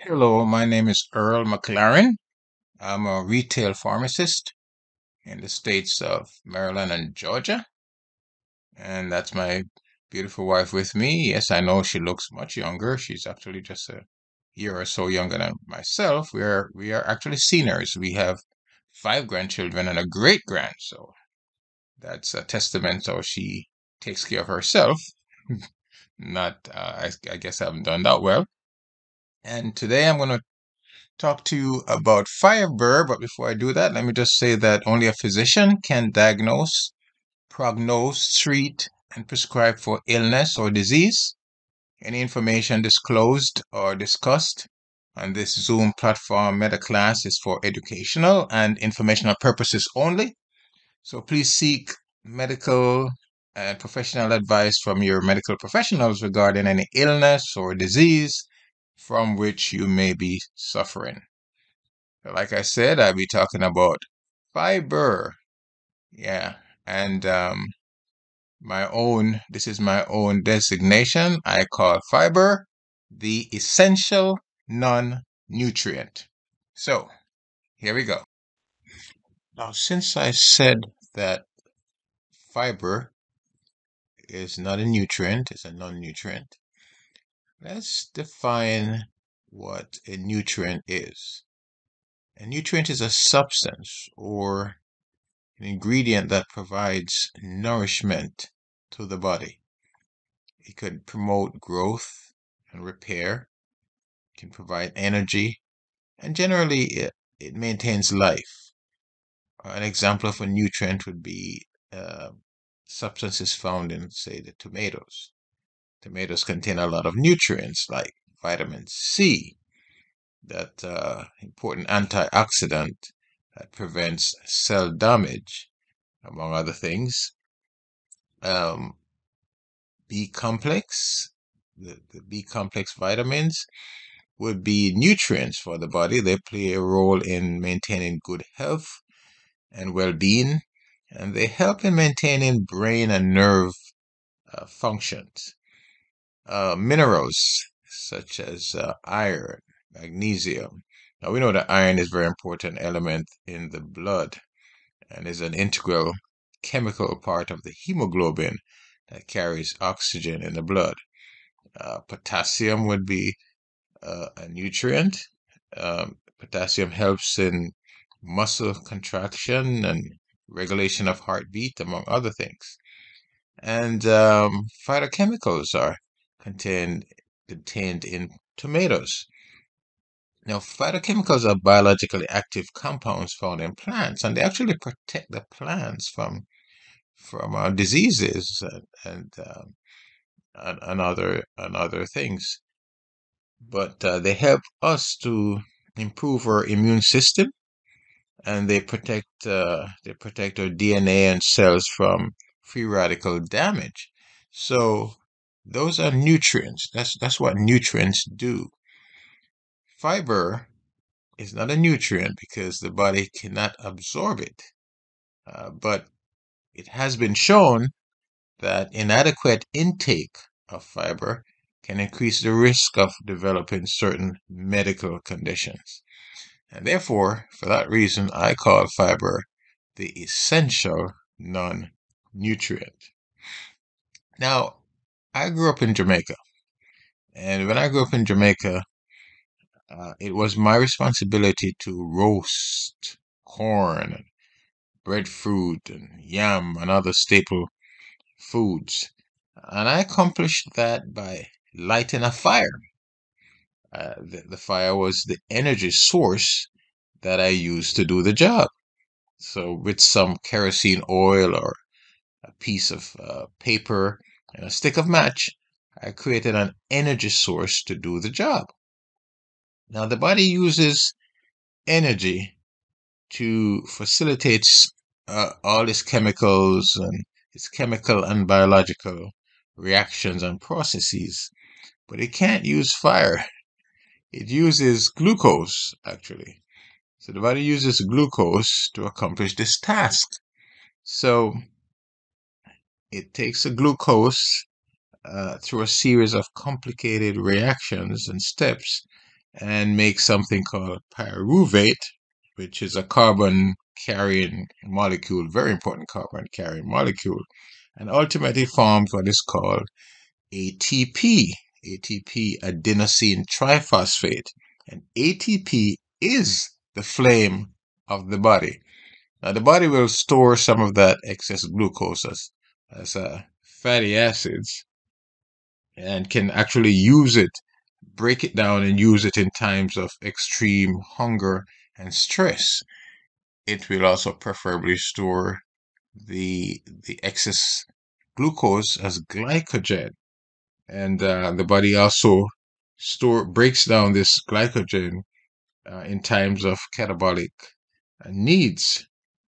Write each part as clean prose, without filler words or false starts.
Hello, my name is Earl McLaren. I'm a retail pharmacist in the states of Maryland and Georgia. And that's my beautiful wife with me. Yes, I know she looks much younger. She's actually just a year or so younger than myself. We are actually seniors. We have five grandchildren and a great grand. So that's a testament to how she takes care of herself. Not, I guess I haven't done that well. And today I'm going to talk to you about fiber, but before I do that, let me just say that only a physician can diagnose, prognose, treat, and prescribe for illness or disease. Any information disclosed or discussed on this Zoom platform meta class is for educational and informational purposes only. So please seek medical and professional advice from your medical professionals regarding any illness or disease from which you may be suffering. Like I said, I'll be talking about fiber. Yeah. And this is my own designation. I call fiber the essential non-nutrient. So here we go. Now, since I said that fiber is not a nutrient, it's a non-nutrient, let's define what a nutrient is. A nutrient is a substance or an ingredient that provides nourishment to the body. It could promote growth and repair, it can provide energy, and generally it maintains life. An example of a nutrient would be substances found in, say, the tomatoes. Tomatoes contain a lot of nutrients like vitamin C, that important antioxidant that prevents cell damage, among other things. Um, B complex, the B complex vitamins would be nutrients for the body. They play a role in maintaining good health and well-being, and they help in maintaining brain and nerve functions. Minerals such as iron, magnesium. Now we know that iron is a very important element in the blood and is an integral chemical part of the hemoglobin that carries oxygen in the blood. Potassium would be a nutrient. Potassium helps in muscle contraction and regulation of heartbeat, among other things. And phytochemicals are contained contained in tomatoes. Now, phytochemicals are biologically active compounds found in plants, and they actually protect the plants from diseases and other things. But they help us to improve our immune system, and they protect our DNA and cells from free radical damage. So those are nutrients. That's what nutrients do. Fiber is not a nutrient because the body cannot absorb it. But it has been shown that inadequate intake of fiber can increase the risk of developing certain medical conditions. And therefore, for that reason, I call fiber the essential non-nutrient. Now, I grew up in Jamaica, and when I grew up in Jamaica, it was my responsibility to roast corn, and breadfruit, and yam, and other staple foods. And I accomplished that by lighting a fire. The fire was the energy source that I used to do the job. So, with some kerosene oil or a piece of paper and a stick of match, I created an energy source to do the job. Now, the body uses energy to facilitate all its chemicals and its chemical and biological reactions and processes, but it can't use fire. It uses glucose, actually. So the body uses glucose to accomplish this task. So it takes a glucose through a series of complicated reactions and steps, and make something called pyruvate, which is a carbon carrying molecule, very important carbon carrying molecule, and ultimately forms what is called ATP, ATP adenosine triphosphate. And ATP is the flame of the body. Now, the body will store some of that excess glucose as fatty acids and can actually use it, break it down and use it in times of extreme hunger and stress. It will also preferably store the excess glucose as glycogen. And the body also breaks down this glycogen in times of catabolic needs,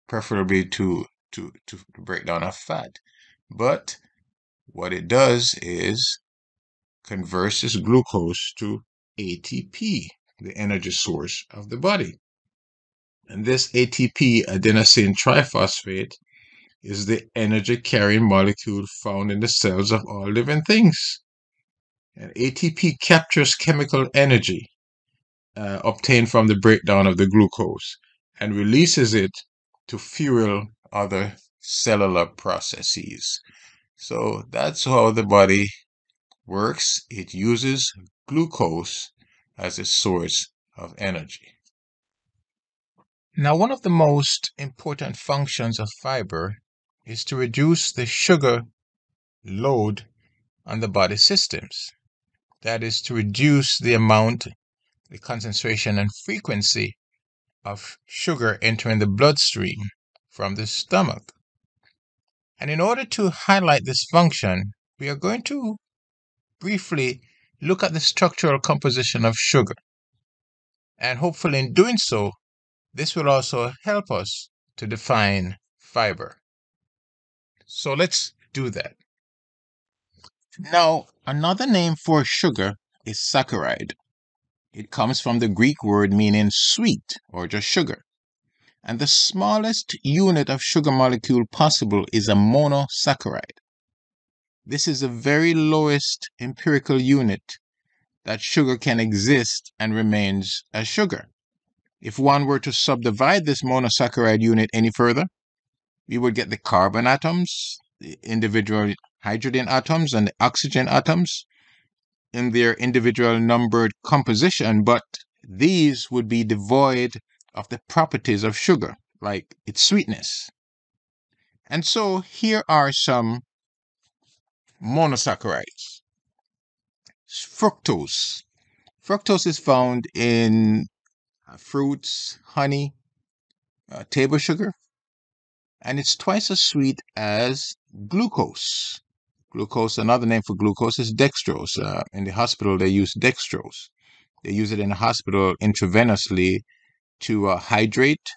preferably to break down a fat. But what it does is converts this glucose to ATP, the energy source of the body. And this ATP, adenosine triphosphate, is the energy carrying molecule found in the cells of all living things. And ATP captures chemical energy obtained from the breakdown of the glucose and releases it to fuel other cellular processes. So that's how the body works. It uses glucose as its source of energy. Now, one of the most important functions of fiber is to reduce the sugar load on the body systems. That is to reduce the amount, the concentration and frequency of sugar entering the bloodstream from the stomach. And in order to highlight this function, we are going to briefly look at the structural composition of sugar. And hopefully in doing so, this will also help us to define fiber. So let's do that. Now, another name for sugar is saccharide. It comes from the Greek word meaning sweet or just sugar. And the smallest unit of sugar molecule possible is a monosaccharide. This is the very lowest empirical unit that sugar can exist and remains as sugar. If one were to subdivide this monosaccharide unit any further, we would get the carbon atoms, the individual hydrogen atoms, and the oxygen atoms in their individual numbered composition, but these would be devoid of the properties of sugar, like its sweetness. And so here are some monosaccharides. Fructose. Fructose is found in fruits, honey, table sugar, and it's twice as sweet as glucose. Glucose, another name for glucose is dextrose. In the hospital, they use dextrose. They use it in the hospital intravenously to hydrate,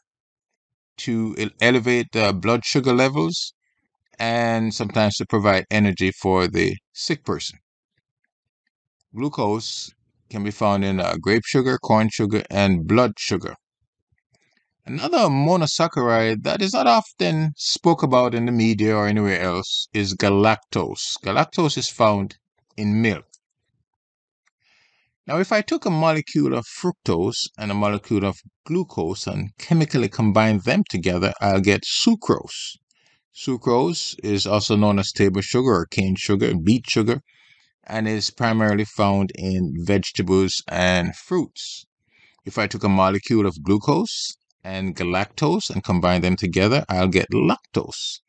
to elevate blood sugar levels, and sometimes to provide energy for the sick person. Glucose can be found in grape sugar, corn sugar, and blood sugar. Another monosaccharide that is not often spoke about in the media or anywhere else is galactose. Galactose is found in milk. Now, if I took a molecule of fructose and a molecule of glucose and chemically combine them together, I'll get sucrose. Sucrose is also known as table sugar or cane sugar, beet sugar, and is primarily found in vegetables and fruits. If I took a molecule of glucose and galactose and combine them together, I'll get lactose.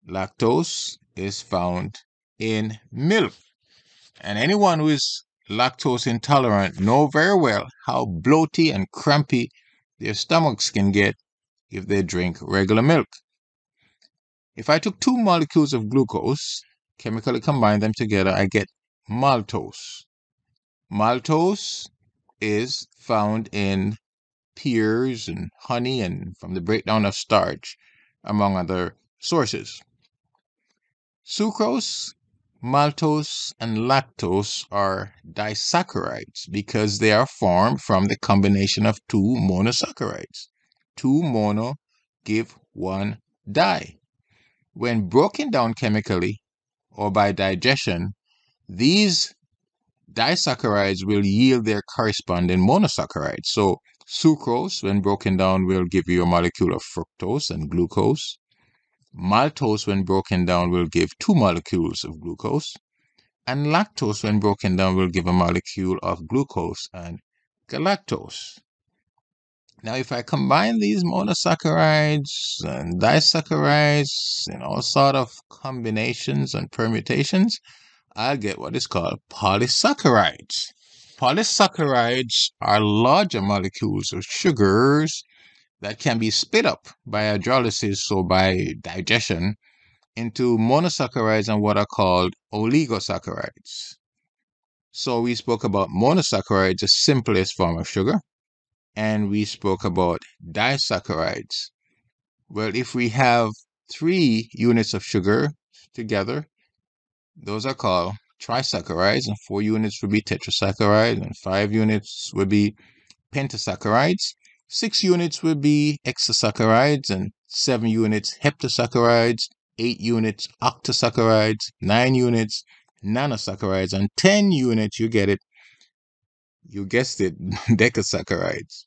Lactose is found in milk. And anyone who is lactose intolerant know very well how bloaty and crampy their stomachs can get if they drink regular milk. If I took two molecules of glucose, chemically combine them together, I get maltose. Maltose is found in pears and honey and from the breakdown of starch, among other sources. Sucrose, maltose, and lactose are disaccharides because they are formed from the combination of two monosaccharides. Two mono give one di. When broken down chemically or by digestion, these Disaccharides will yield their corresponding monosaccharides. So sucrose, when broken down, will give you a molecule of fructose and glucose. Maltose, when broken down, will give two molecules of glucose. And lactose, when broken down, will give a molecule of glucose and galactose. Now, if I combine these monosaccharides and disaccharides in all sort of combinations and permutations, I'll get what is called polysaccharides. Polysaccharides are larger molecules of sugars that can be split up by hydrolysis, so by digestion, into monosaccharides and what are called oligosaccharides. So we spoke about monosaccharides, the simplest form of sugar, and we spoke about disaccharides. Well, if we have 3 units of sugar together, those are called trisaccharides, and 4 units would be tetrasaccharides, and 5 units would be pentasaccharides. 6 units would be hexasaccharides, and 7 units heptasaccharides, 8 units octasaccharides, 9 units nanosaccharides, and 10 units, you get it, you guessed it, decasaccharides.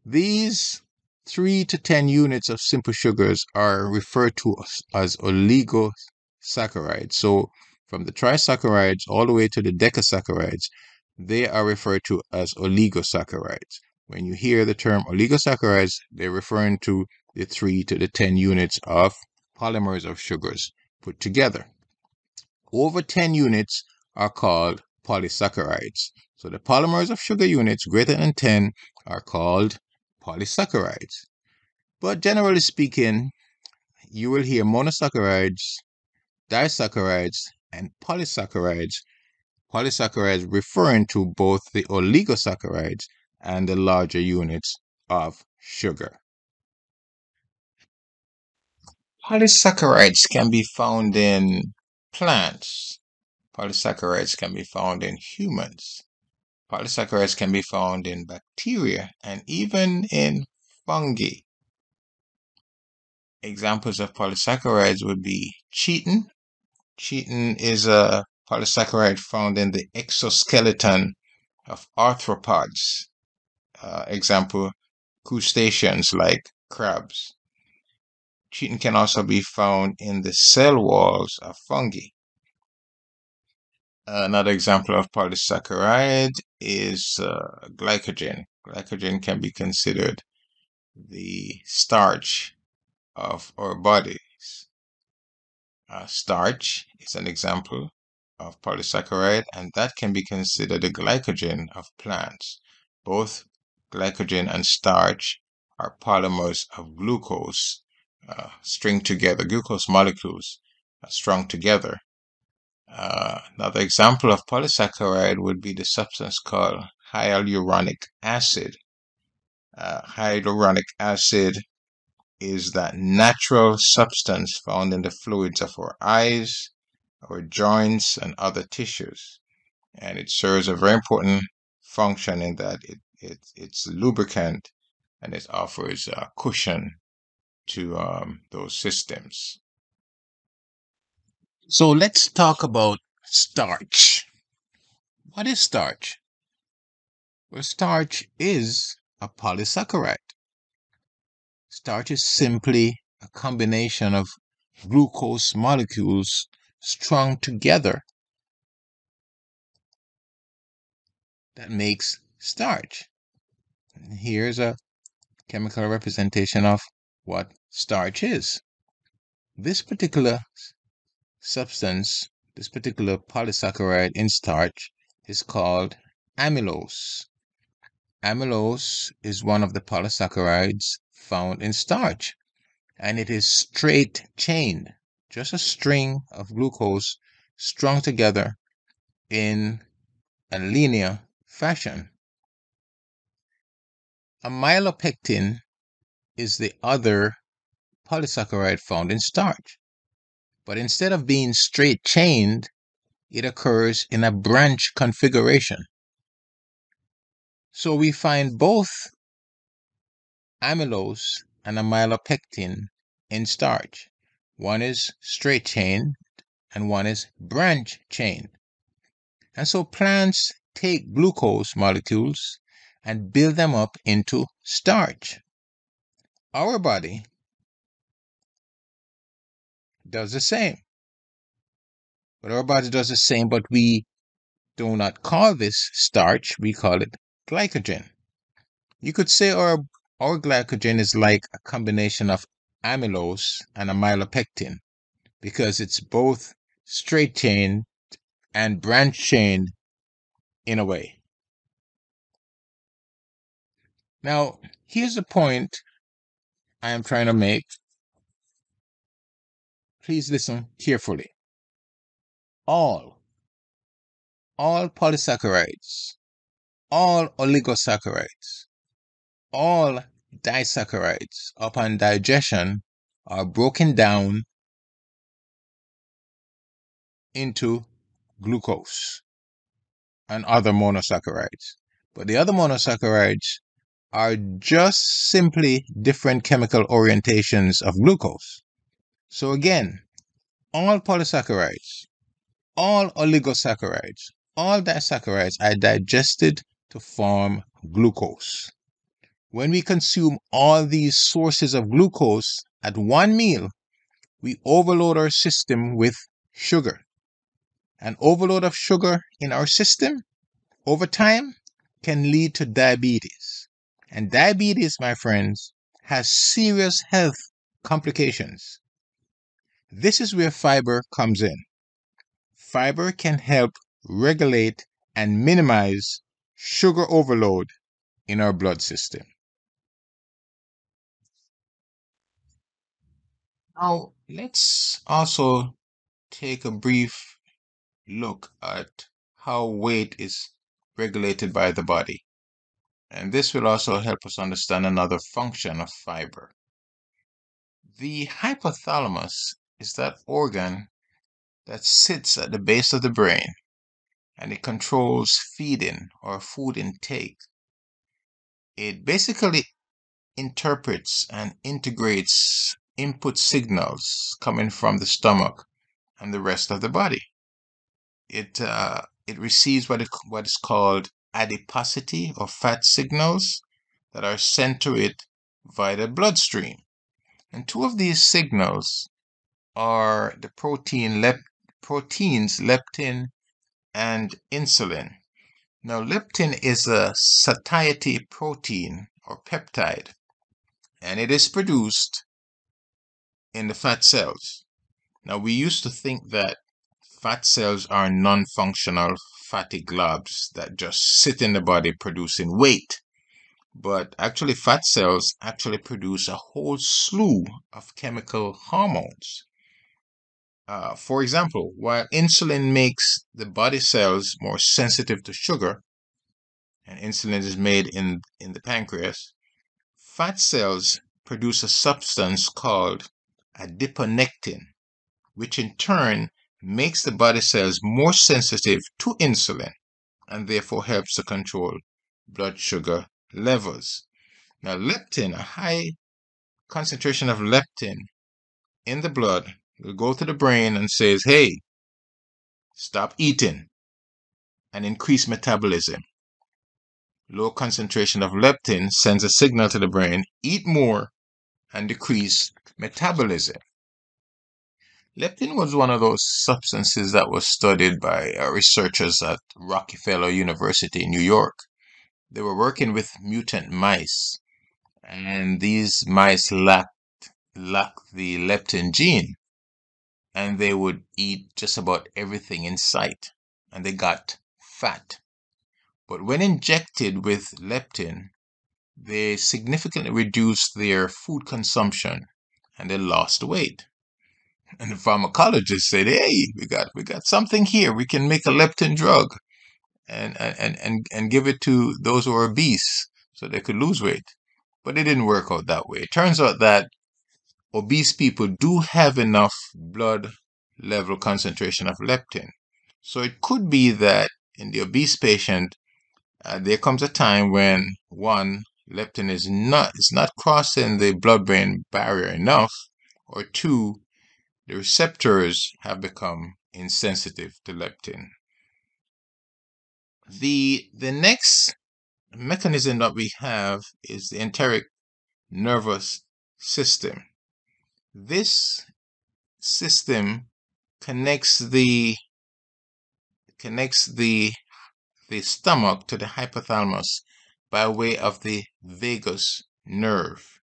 These 3 to 10 units of simple sugars are referred to as oligosaccharides. So from the trisaccharides all the way to the decasaccharides, they are referred to as oligosaccharides. When you hear the term oligosaccharides, they're referring to the 3 to the 10 units of polymers of sugars put together. Over 10 units are called polysaccharides. So the polymers of sugar units greater than 10 are called polysaccharides. But generally speaking, you will hear monosaccharides, disaccharides, and polysaccharides. Polysaccharides referring to both the oligosaccharides and the larger units of sugar. Polysaccharides can be found in plants. Polysaccharides can be found in humans. Polysaccharides can be found in bacteria and even in fungi. Examples of polysaccharides would be chitin. Chitin is a polysaccharide found in the exoskeleton of arthropods. Example, crustaceans like crabs. Chitin can also be found in the cell walls of fungi. Another example of polysaccharide is glycogen. Glycogen can be considered the starch of our bodies. Starch is an example of polysaccharide, and that can be considered the glycogen of plants. Both glycogen and starch are polymers of glucose string together, glucose molecules strung together. Another example of polysaccharide would be the substance called hyaluronic acid. Hyaluronic acid is that natural substance found in the fluids of our eyes, our joints, and other tissues. And it serves a very important function in that it's lubricant and it offers a cushion to those systems. So let's talk about starch. What is starch? Well, starch is a polysaccharide. Starch is simply a combination of glucose molecules strung together that makes starch. And here's a chemical representation of what starch is. This particular substance, this particular polysaccharide in starch is called amylose. Amylose is one of the polysaccharides found in starch, and it is straight chained, just a string of glucose strung together in a linear fashion. Amylopectin is the other polysaccharide found in starch, but instead of being straight chained, it occurs in a branch configuration. So we find both amylose and amylopectin in starch. One is straight chained and one is branch chained. And so plants take glucose molecules and build them up into starch. Our body does the same. But our body does the same, but we do not call this starch, we call it glycogen. You could say our glycogen is like a combination of amylose and amylopectin because it's both straight chain and branch chain in a way. Now, here's the point I am trying to make. Please listen carefully. All polysaccharides, all oligosaccharides, all disaccharides upon digestion are broken down into glucose and other monosaccharides. But the other monosaccharides are just simply different chemical orientations of glucose. So again, all polysaccharides, all oligosaccharides, all disaccharides are digested to form glucose. When we consume all these sources of glucose at one meal, we overload our system with sugar. An overload of sugar in our system over time can lead to diabetes. And diabetes, my friends, has serious health complications. This is where fiber comes in. Fiber can help regulate and minimize sugar overload in our blood system. Now, let's also take a brief look at how weight is regulated by the body. And this will also help us understand another function of fiber. The hypothalamus is that organ that sits at the base of the brain and it controls feeding or food intake. It basically interprets and integrates input signals coming from the stomach and the rest of the body. It receives what is called adiposity or fat signals that are sent to it via the bloodstream. And two of these signals are the proteins leptin and insulin. Now, leptin is a satiety protein or peptide, and it is produced in the fat cells. Now, we used to think that fat cells are non-functional fatty globs that just sit in the body producing weight. But actually, fat cells actually produce a whole slew of chemical hormones. For example, while insulin makes the body cells more sensitive to sugar, and insulin is made in the pancreas, fat cells produce a substance called adiponectin, which in turn makes the body cells more sensitive to insulin and therefore helps to control blood sugar levels. Now, leptin, a high concentration of leptin in the blood, will go to the brain and says, hey, stop eating and increase metabolism. Low concentration of leptin sends a signal to the brain, eat more and decrease metabolism. Leptin was one of those substances that was studied by researchers at Rockefeller University in New York. They were working with mutant mice, and these mice lacked the leptin gene, and they would eat just about everything in sight, and they got fat. But when injected with leptin, they significantly reduced their food consumption and they lost weight. And the pharmacologist said, hey, we got something here. We can make a leptin drug and give it to those who are obese so they could lose weight. But it didn't work out that way. It turns out that obese people do have enough blood level concentration of leptin. So it could be that in the obese patient, there comes a time when one, leptin is not crossing the blood-brain barrier enough, or two, the receptors have become insensitive to leptin. The next mechanism that we have is the enteric nervous system. This system connects the stomach to the hypothalamus by way of the vagus nerve.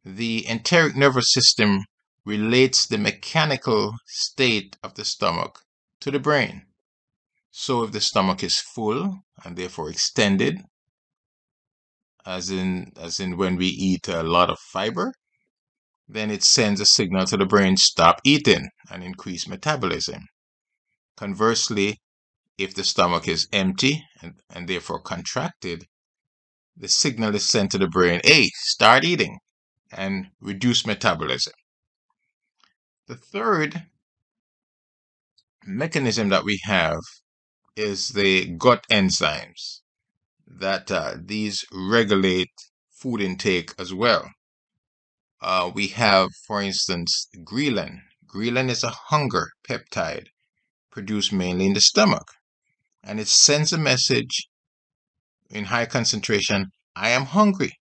The enteric nervous system relates the mechanical state of the stomach to the brain. So if the stomach is full and therefore extended, as in when we eat a lot of fiber, then it sends a signal to the brain, stop eating, and increase metabolism. Conversely, if the stomach is empty and therefore contracted, the signal is sent to the brain, hey, start eating, and reduce metabolism. The third mechanism that we have is the gut enzymes, that these regulate food intake as well. We have, for instance, ghrelin. Ghrelin is a hunger peptide produced mainly in the stomach, and it sends a message in high concentration, I am hungry.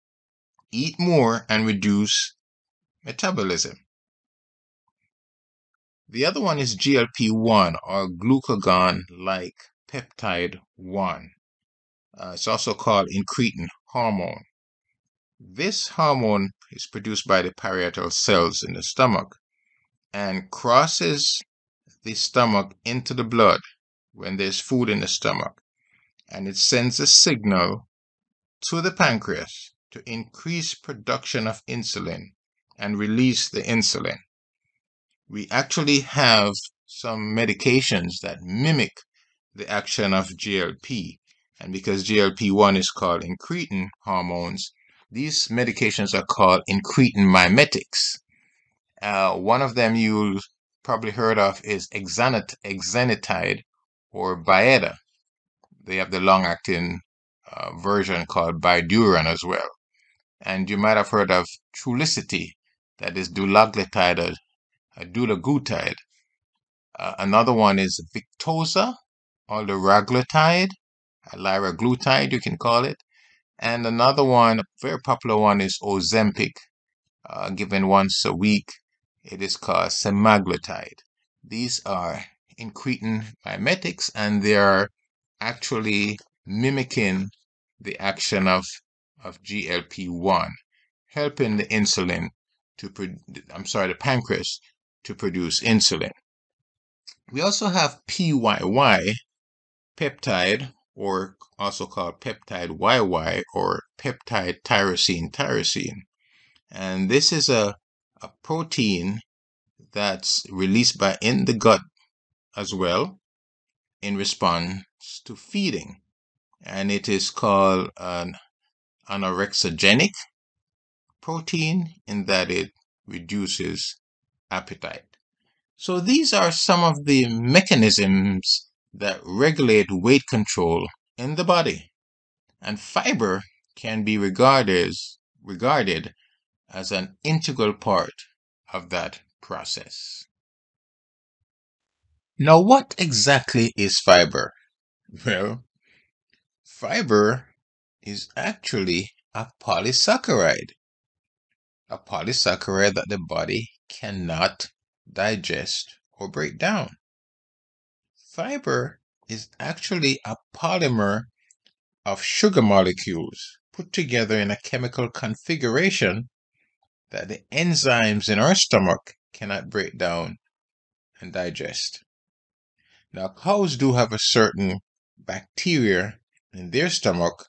Eat more and reduce metabolism. The other one is GLP-1, or glucagon-like peptide 1. It's also called incretin hormone. This hormone is produced by the parietal cells in the stomach and crosses the stomach into the blood when there's food in the stomach, and it sends a signal to the pancreas to increase production of insulin and release the insulin. We actually have some medications that mimic the action of GLP, and because GLP-1 is called incretin hormones, these medications are called incretin mimetics. One of them you probably heard of is exenatide or Byetta. They have the long-acting version called Bydureon as well. And you might have heard of Trulicity, that is dulaglutide or dulaglutide. Another one is Victoza or liraglutide, liraglutide you can call it. And another one, a very popular one, is Ozempic, given once a week. It is called semaglutide. These are incretin mimetics, and they are actually mimicking the action of GLP-1, helping the the pancreas to produce insulin. We also have PYY, peptide, or also called peptide YY, or peptide tyrosine. And this is a protein that's released in the gut as well in response to feeding. And it is called an anorexigenic protein in that it reduces appetite. So these are some of the mechanisms that regulate weight control in the body. And fiber can be regarded as an integral part of that process. Now, what exactly is fiber? Well, fiber is actually a polysaccharide that the body cannot digest or break down. Fiber is actually a polymer of sugar molecules put together in a chemical configuration that the enzymes in our stomach cannot break down and digest. Now, cows do have a certain bacteria in their stomach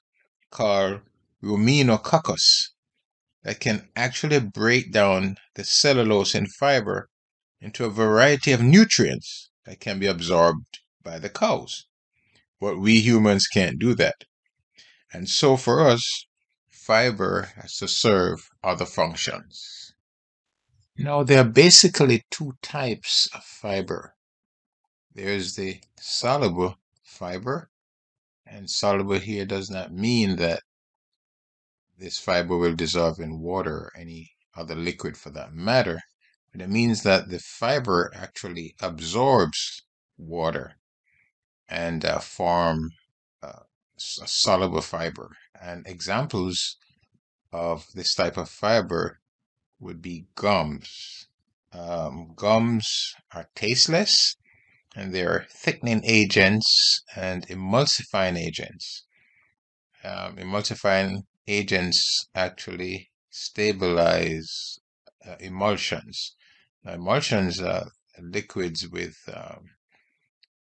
called ruminococcus that can actually break down the cellulose in fiber into a variety of nutrients that can be absorbed by the cows. But we humans can't do that. And so for us, fiber has to serve other functions. Now, there are basically two types of fiber. There's the soluble fiber, and soluble here does not mean that this fiber will dissolve in water or any other liquid for that matter, but it means that the fiber actually absorbs water and form uh, soluble fiber. And examples of this type of fiber would be gums. Gums are tasteless and they're thickening agents and emulsifying agents. Emulsifying agents actually stabilize emulsions. Now, emulsions are liquids with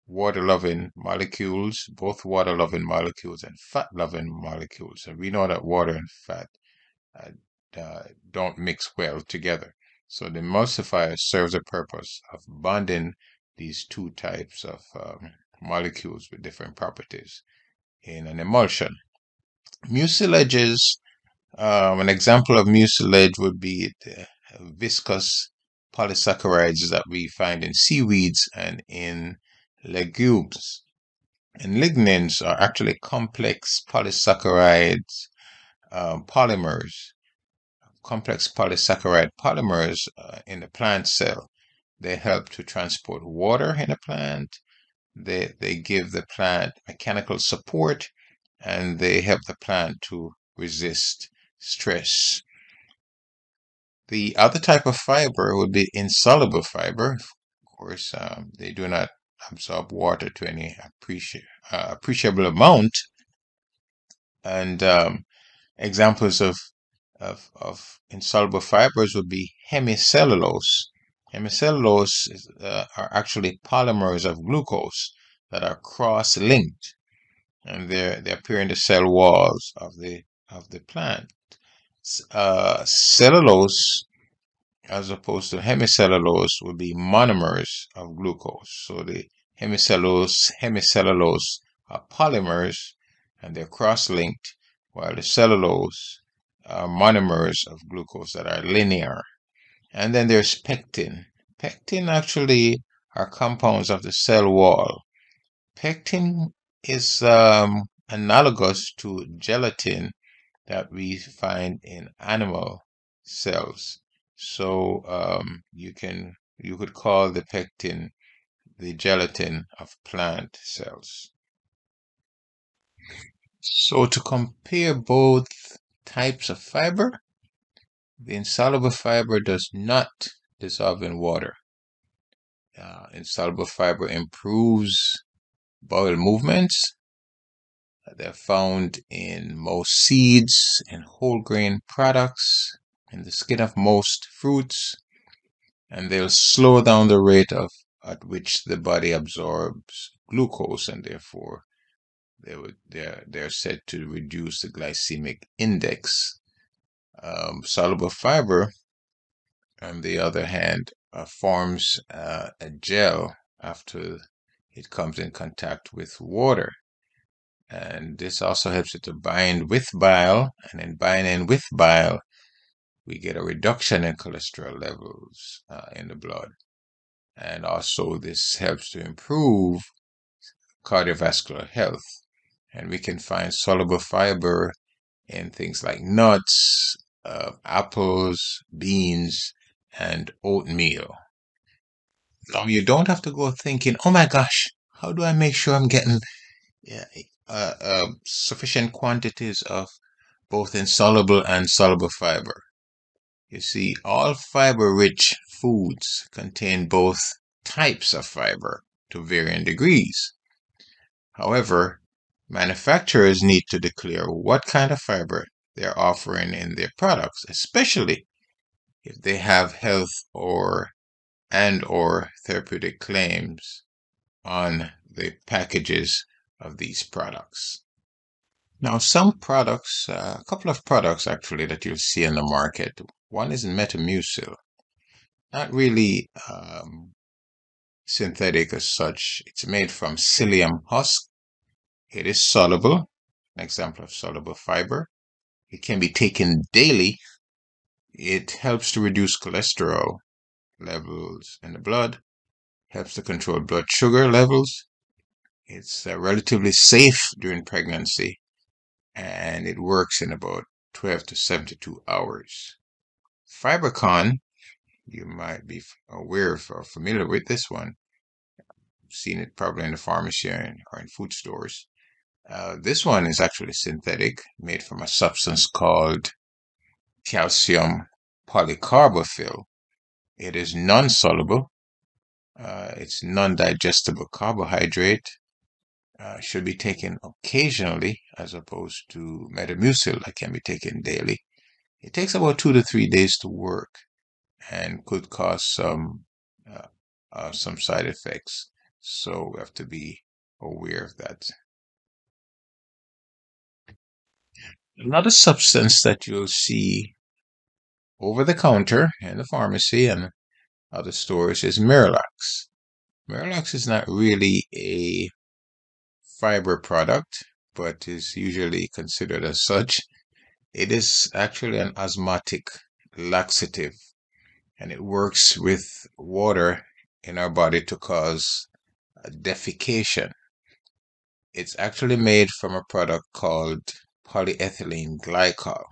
water-loving molecules, both water-loving molecules and fat-loving molecules. And we know that water and fat uh, don't mix well together. So the emulsifier serves a purpose of bonding these two types of molecules with different properties in an emulsion. Mucilages, an example of mucilage would be the viscous polysaccharides that we find in seaweeds and in legumes. And lignins are actually complex polysaccharides polymers, complex polysaccharide polymers in the plant cell. They help to transport water in a plant. They give the plant mechanical support and they help the plant to resist stress. The other type of fiber would be insoluble fiber. Of course, they do not absorb water to any appreciable amount. And examples of insoluble fibers would be hemicellulose. Hemicellulose are actually polymers of glucose that are cross-linked, and they appear in the cell walls of the plant. Cellulose, as opposed to hemicellulose, would be monomers of glucose. So the hemicellulose are polymers, and they're cross-linked, while the cellulose are monomers of glucose that are linear. And then there's pectin. Pectin actually are compounds of the cell wall. Pectin is analogous to gelatin that we find in animal cells. So you could call the pectin the gelatin of plant cells. So to compare both types of fiber, the insoluble fiber does not dissolve in water. Insoluble fiber improves bowel movements. They're found in most seeds and whole grain products, in the skin of most fruits, and they'll slow down the rate at which the body absorbs glucose, and therefore they're said to reduce the glycemic index. Soluble fiber, on the other hand, forms a gel after it comes in contact with water. And this also helps it to bind with bile. And in binding with bile, we get a reduction in cholesterol levels in the blood. And also, this helps to improve cardiovascular health. And we can find soluble fiber in things like nuts, apples, beans, and oatmeal. Now, you don't have to go thinking, oh my gosh, how do I make sure I'm getting yeah, sufficient quantities of both insoluble and soluble fiber? You see, all fiber-rich foods contain both types of fiber to varying degrees. However, manufacturers need to declare what kind of fiber they're offering in their products, especially if they have health or therapeutic claims on the packages of these products. Now, some products, a couple of products actually that you'll see in the market. One is Metamucil, not really synthetic as such. It's made from psyllium husk. It is soluble, an example of soluble fiber. It can be taken daily. It helps to reduce cholesterol levels in the blood, helps to control blood sugar levels. It's relatively safe during pregnancy, and it works in about 12 to 72 hours. FiberCon, you might be aware of or familiar with this one. Seen it probably in the pharmacy or in food stores. This one is actually synthetic, made from a substance called calcium polycarbophyll. It is non-soluble. It's non-digestible carbohydrate. Should be taken occasionally as opposed to Metamucil that can be taken daily. It takes about 2 to 3 days to work and could cause uh, some side effects. So we have to be aware of that. Another substance that you'll see over the counter in the pharmacy and other stores is Miralax. Miralax is not really a fiber product, but is usually considered as such. It is actually an osmotic laxative, and it works with water in our body to cause defecation. It's actually made from a product called polyethylene glycol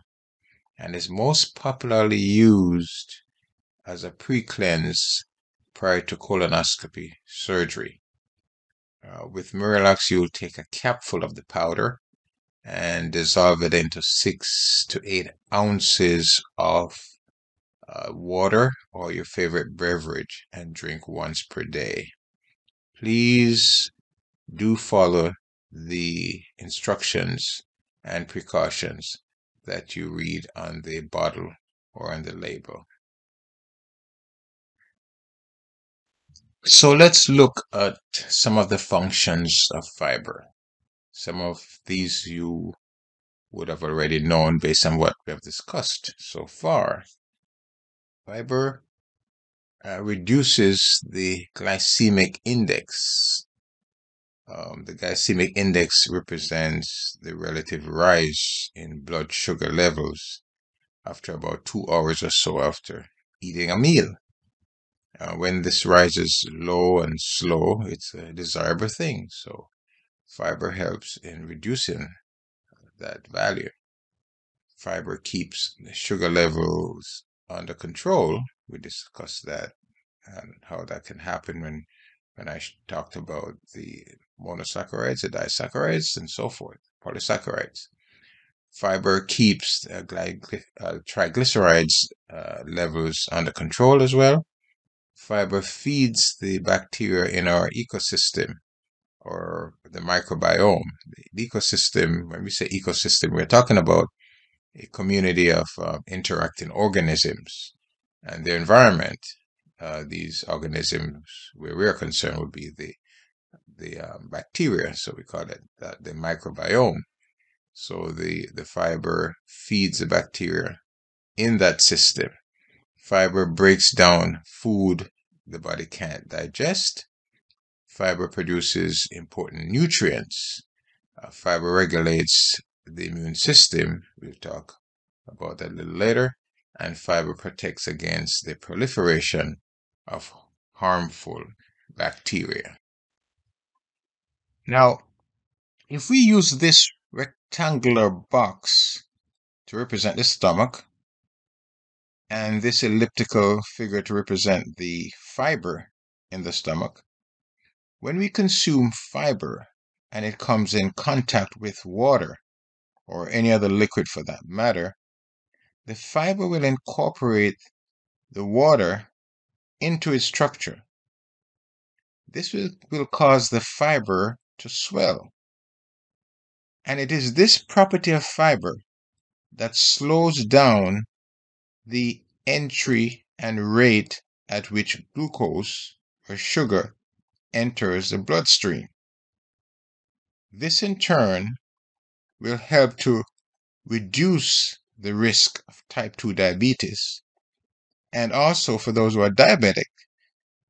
and is most popularly used as a pre-cleanse prior to colonoscopy surgery. With Miralax, you'll take a capful of the powder and dissolve it into 6 to 8 ounces of water or your favorite beverage and drink once per day. Please do follow the instructions and precautions that you read on the bottle or on the label. So let's look at some of the functions of fiber. Some of these you would have already known based on what we have discussed so far. Fiber reduces the glycemic index. The glycemic index represents the relative rise in blood sugar levels after about 2 hours or so after eating a meal. When this rises low and slow, it's a desirable thing. So fiber helps in reducing that value. Fiber keeps the sugar levels under control. We discussed that and how that can happen when I talked about the monosaccharides, the disaccharides, and so forth, polysaccharides. Fiber keeps triglycerides levels under control as well. Fiber feeds the bacteria in our ecosystem or the microbiome. The ecosystem, when we say ecosystem, we're talking about a community of interacting organisms and their environment. These organisms, where we're concerned, would be the bacteria. So we call it the microbiome. So the fiber feeds the bacteria in that system. Fiber breaks down food the body can't digest. Fiber produces important nutrients. Fiber regulates the immune system. We'll talk about that a little later. And fiber protects against the proliferation of harmful bacteria. Now, if we use this rectangular box to represent the stomach and this elliptical figure to represent the fiber in the stomach, when we consume fiber and it comes in contact with water or any other liquid for that matter, the fiber will incorporate the water into its structure. This will cause the fiber to swell. And it is this property of fiber that slows down the entry and rate at which glucose or sugar enters the bloodstream. This in turn will help to reduce the risk of type 2 diabetes. And also for those who are diabetic,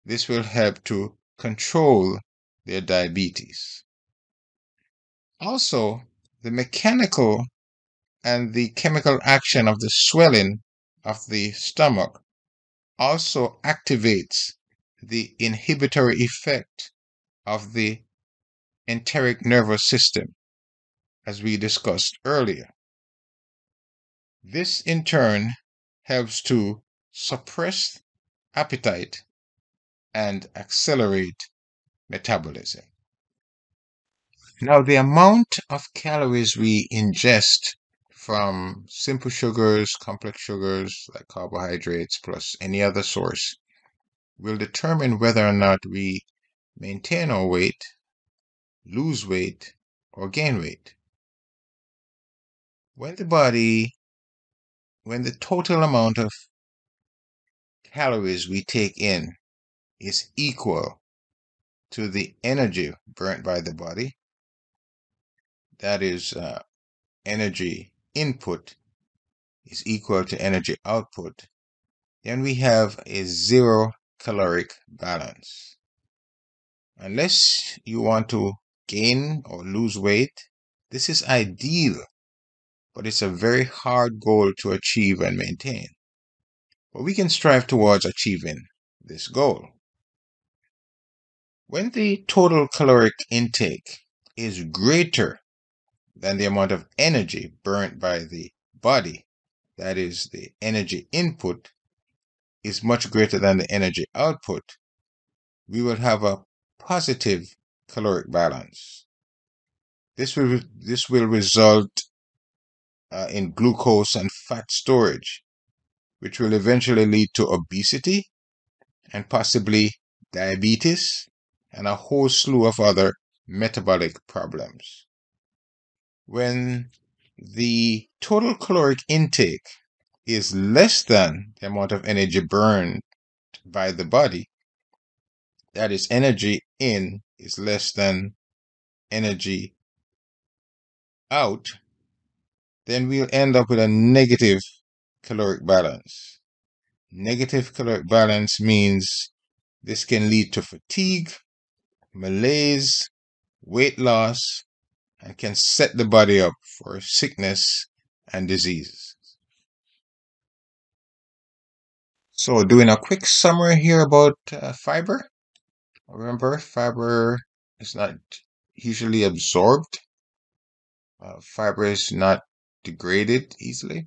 this will help to control their diabetes. Also, the mechanical and the chemical action of the swelling of the stomach also activates the inhibitory effect of the enteric nervous system, as we discussed earlier. This in turn helps to suppress appetite and accelerate metabolism. Now, the amount of calories we ingest from simple sugars, complex sugars like carbohydrates, plus any other source will determine whether or not we maintain our weight, lose weight, or gain weight. When the body, when the total amount of calories we take in is equal to the energy burnt by the body, that is, energy input is equal to energy output, then we have a zero caloric balance. Unless you want to gain or lose weight, this is ideal, but it's a very hard goal to achieve and maintain. But we can strive towards achieving this goal. When the total caloric intake is greater than the amount of energy burnt by the body, that is, the energy input is much greater than the energy output, we will have a positive caloric balance. This will result in glucose and fat storage, which will eventually lead to obesity and possibly diabetes and a whole slew of other metabolic problems. When the total caloric intake is less than the amount of energy burned by the body, that is, energy in is less than energy out, then we'll end up with a negative caloric balance. Negative caloric balance means this can lead to fatigue, malaise, weight loss, and can set the body up for sickness and disease. So, doing a quick summary here about fiber. Remember, fiber is not usually absorbed. Fiber is not degraded easily,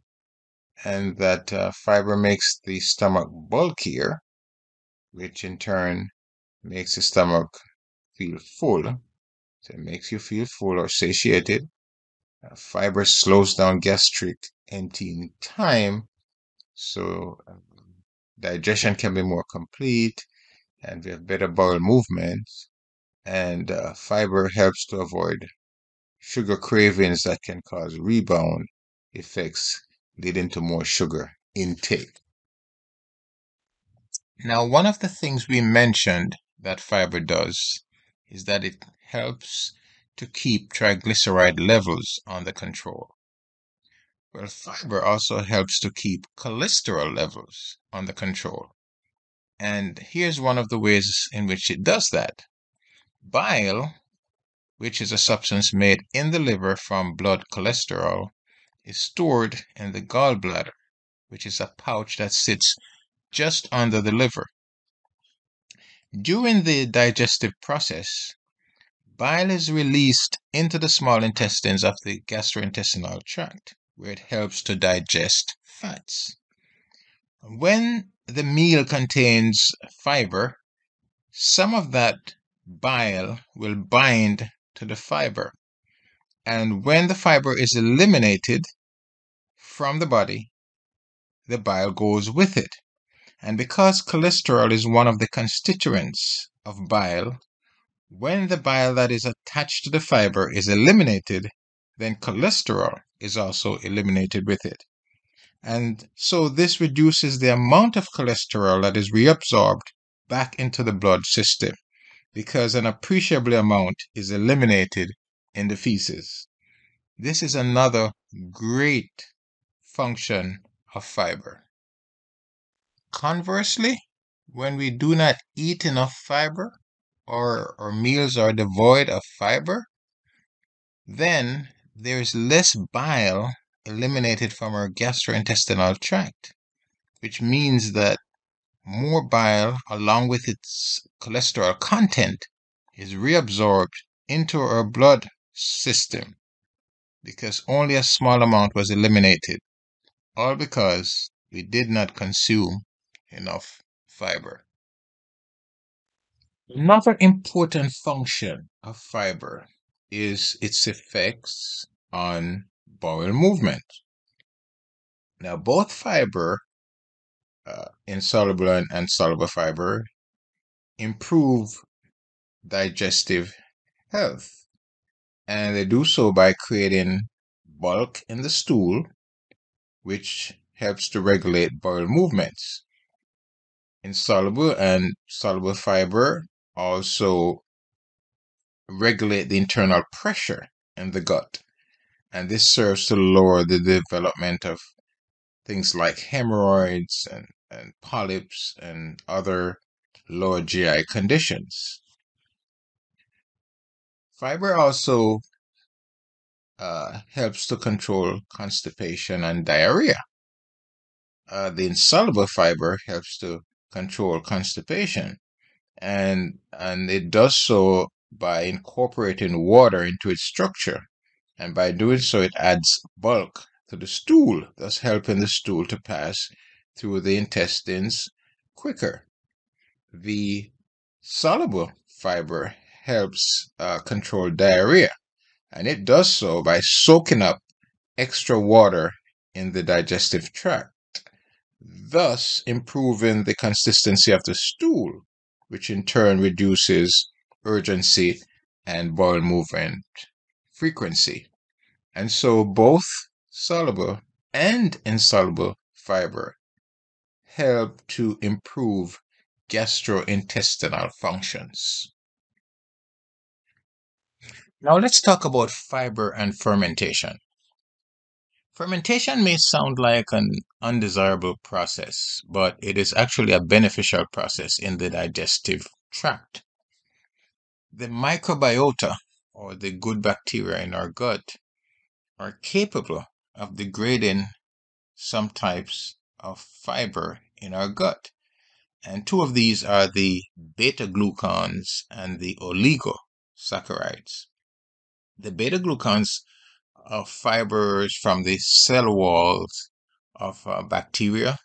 and that fiber makes the stomach bulkier, which in turn makes the stomach feel full. So it makes you feel full or satiated. Fiber slows down gastric emptying time, so digestion can be more complete, and we have better bowel movements. And fiber helps to avoid sugar cravings that can cause rebound effects, leading to more sugar intake. Now, one of the things we mentioned that fiber does is that it helps to keep triglyceride levels under control. Well, fiber also helps to keep cholesterol levels under control. And here's one of the ways in which it does that. Bile, which is a substance made in the liver from blood cholesterol, is stored in the gallbladder, which is a pouch that sits just under the liver. During the digestive process, bile is released into the small intestines of the gastrointestinal tract, where it helps to digest fats. When the meal contains fiber, some of that bile will bind to the fiber. And when the fiber is eliminated from the body, the bile goes with it. And because cholesterol is one of the constituents of bile, when the bile that is attached to the fiber is eliminated, then cholesterol is also eliminated with it. And so this reduces the amount of cholesterol that is reabsorbed back into the blood system because an appreciable amount is eliminated in the feces. This is another great function of fiber. Conversely, when we do not eat enough fiber or our meals are devoid of fiber, then there's less bile eliminated from our gastrointestinal tract, which means that more bile, along with its cholesterol content, is reabsorbed into our blood system because only a small amount was eliminated, all because we did not consume enough fiber. Another important function of fiber is its effects on bowel movement. Now, both fiber, insoluble and soluble fiber, improve digestive health, and they do so by creating bulk in the stool, which helps to regulate bowel movements. Insoluble and soluble fiber also regulate the internal pressure in the gut, and this serves to lower the development of things like hemorrhoids and polyps and other lower GI conditions. Fiber also helps to control constipation and diarrhea. The insoluble fiber helps to control constipation, and it does so by incorporating water into its structure, and by doing so it adds bulk to the stool, thus helping the stool to pass through the intestines quicker. The soluble fiber helps control diarrhea, and it does so by soaking up extra water in the digestive tract, thus improving the consistency of the stool, which in turn reduces urgency and bowel movement frequency. And so both soluble and insoluble fiber help to improve gastrointestinal functions. Now let's talk about fiber and fermentation. Fermentation may sound like an undesirable process, but it is actually a beneficial process in the digestive tract. The microbiota, or the good bacteria in our gut, are capable of degrading some types of fiber in our gut. And two of these are the beta glucans and the oligosaccharides. The beta glucans are fibers from the cell walls of bacteria,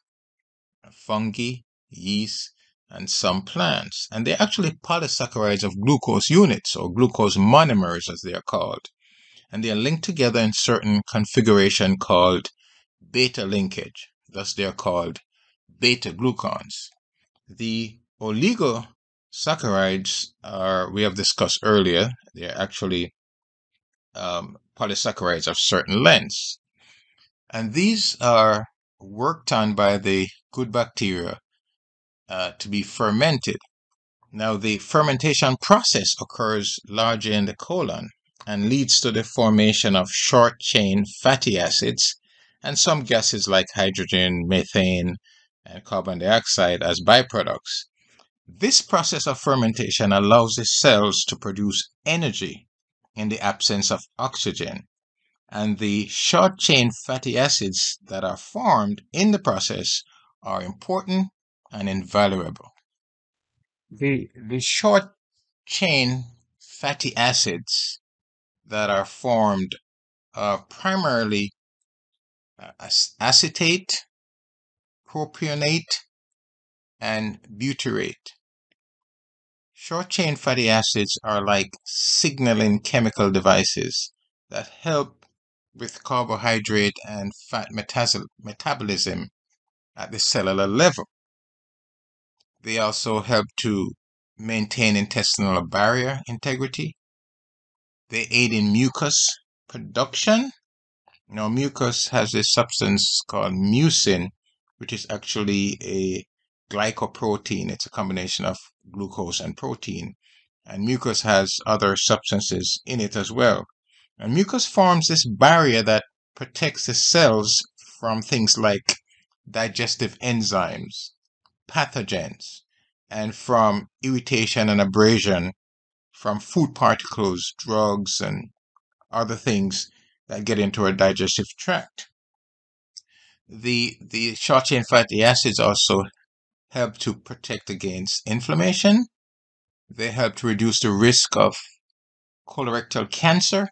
fungi, yeast, and some plants. And they're actually polysaccharides of glucose units, or glucose monomers as they are called. And they are linked together in certain configuration called beta linkage. Thus they are called beta glucans. The oligosaccharides we have discussed earlier. They're actually polysaccharides of certain lengths. And these are worked on by the good bacteria to be fermented. Now, the fermentation process occurs largely in the colon and leads to the formation of short chain fatty acids and some gases like hydrogen, methane, and carbon dioxide as byproducts. This process of fermentation allows the cells to produce energy in the absence of oxygen, and the short chain fatty acids that are formed in the process are important and invaluable. The short chain fatty acids that are formed are primarily acetate, propionate, and butyrate. Short chain fatty acids are like signaling chemical devices that help with carbohydrate and fat metabolism at the cellular level. They also help to maintain intestinal barrier integrity. They aid in mucus production. Now, mucus has a substance called mucin, which is actually a glycoprotein. It's a combination of glucose and protein. And mucus has other substances in it as well. And mucus forms this barrier that protects the cells from things like digestive enzymes, pathogens, and from irritation and abrasion from food particles, drugs, and other things that get into our digestive tract. The short chain fatty acids also help to protect against inflammation. They help to reduce the risk of colorectal cancer.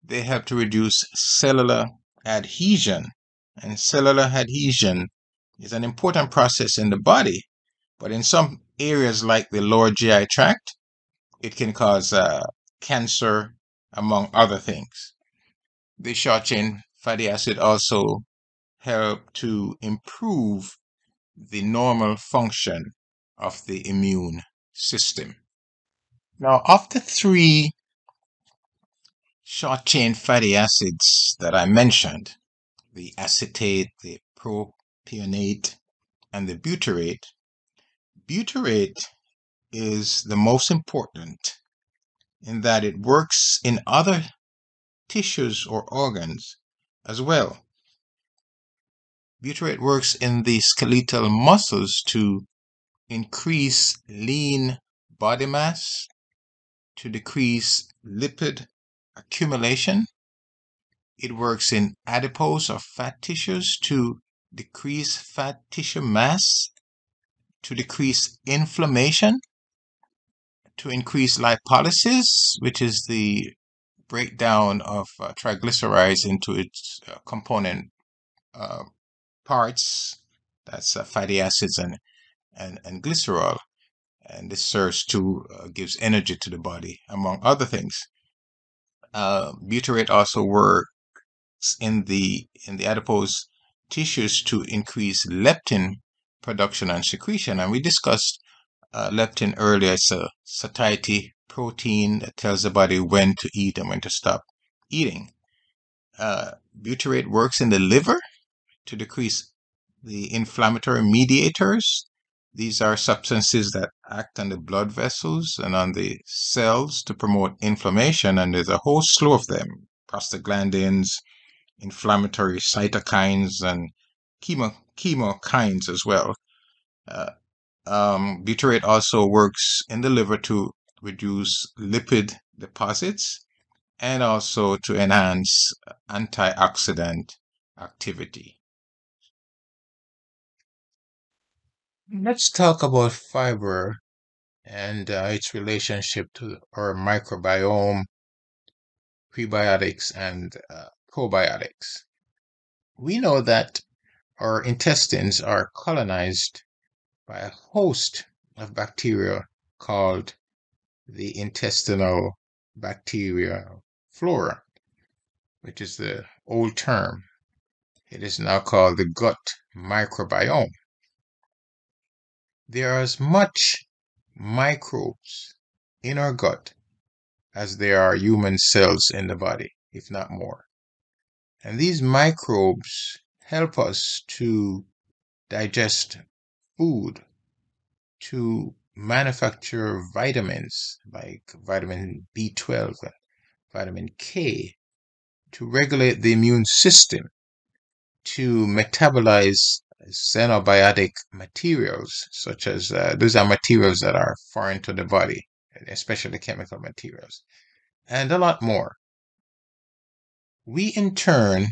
They help to reduce cellular adhesion. And cellular adhesion is an important process in the body, but in some areas like the lower GI tract, it can cause cancer among other things. The short chain fatty acid also help to improve the normal function of the immune system. Now, of the three short chain fatty acids that I mentioned, the acetate, the propionate, and the butyrate, butyrate is the most important in that it works in other tissues or organs as well. Butyrate works in the skeletal muscles to increase lean body mass, to decrease lipid accumulation. It works in adipose or fat tissues to decrease fat tissue mass, to decrease inflammation, to increase lipolysis, which is the breakdown of triglycerides into its component parts. That's fatty acids and glycerol. And this serves to gives energy to the body, among other things. Butyrate also works in the adipose tissues to increase leptin production and secretion. And we discussed leptin earlier. It's a satiety protein that tells the body when to eat and when to stop eating. Butyrate works in the liver to decrease the inflammatory mediators. These are substances that act on the blood vessels and on the cells to promote inflammation, and there's a whole slew of them: prostaglandins, inflammatory cytokines, and chemokines as well. Butyrate also works in the liver to reduce lipid deposits and also to enhance antioxidant activity. Let's talk about fiber and its relationship to our microbiome, prebiotics, and probiotics. We know that our intestines are colonized by a host of bacteria called the intestinal bacteria flora, which is the old term. It is now called the gut microbiome. There are as much microbes in our gut as there are human cells in the body, if not more. And these microbes help us to digest food, to manufacture vitamins like vitamin B12 and vitamin K, to regulate the immune system, to metabolize xenobiotic materials, such as those are materials that are foreign to the body, especially chemical materials, and a lot more. We in turn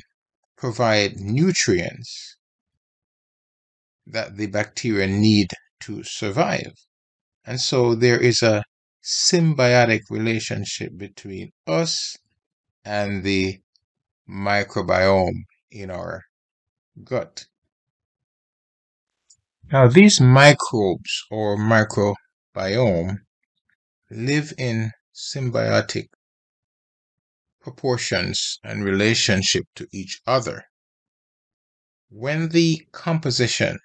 provide nutrients that the bacteria need to survive. And so there is a symbiotic relationship between us and the microbiome in our gut. Now, these microbes or microbiome live in symbiotic proportions and relationship to each other. When the composition